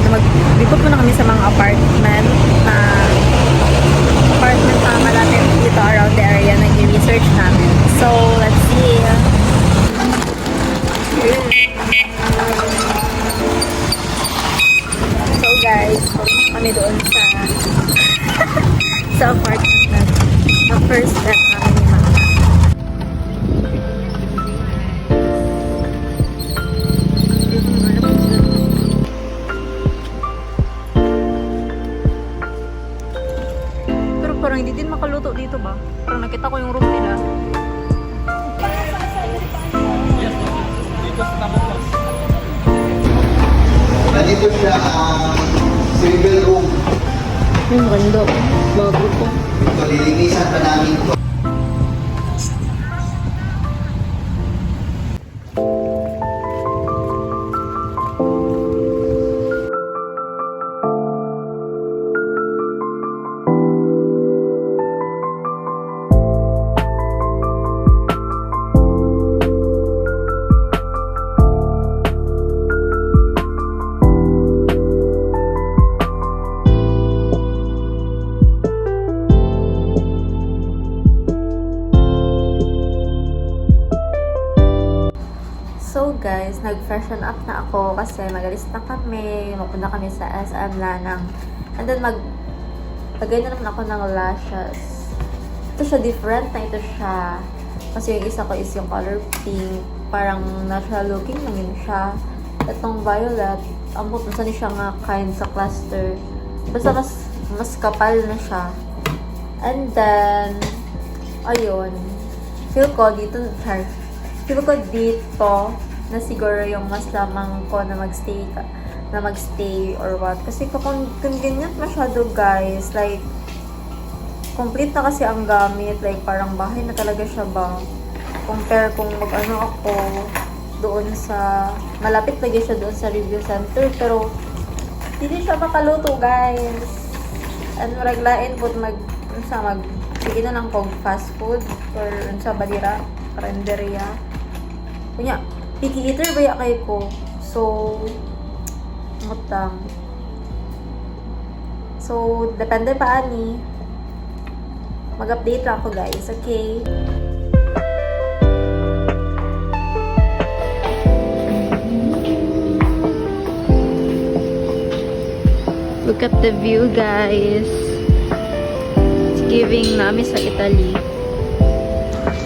Magbibot muna kami sa mga apartment na malapit dito around the area. Nag-research namin. So, let's see. So guys, kami doon sa apartment na first step namin ni Mama. Pero parang hindi din makaluto dito ba? Parang nakita ko yung room nila. Nandito siya ang single room. Yung ganda. Bago po. Ito, lilinisan pa namin ito. So guys, nag-freshen up na ako kasi magalis na kami. Mapunta kami sa SM Lanang. And then lagay na naman ako ng lashes. Ito siya, different na ito siya. Kasi yung isa ko is yung color pink. Parang natural looking lang yun siya. Itong violet, ang pupunta niya siya nga kind sa cluster. Basta mas kapal na siya. And then, ayun. Feel ko dito na siguro yung mas lamang ko na magstay or what. Kasi kung convenient masyado guys, like complete na kasi ang gamit, like parang bahay na talaga siya ba. Compare kung mag-ano ako doon sa, malapit lagi siya doon sa review center, pero hindi siya makaluto guys. And maraglain po sige na lang kong fast food or sa balira, karenderya. Kunya, picky eater ba kay ko? So, mutang. So, depende pa ani. Mag-update lang ako guys, okay? Look at the view guys. It's giving namin sa Italy.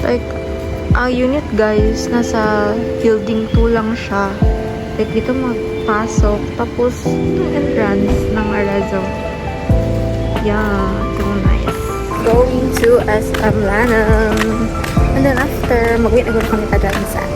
Like, ang unit guys, nasa building 2 lang siya. Like dito magpasok. Tapos, itong entrance ng Arezzo. Yeah, so nice. Going to SM Lanang. And then after, mag-wait na kami taga sa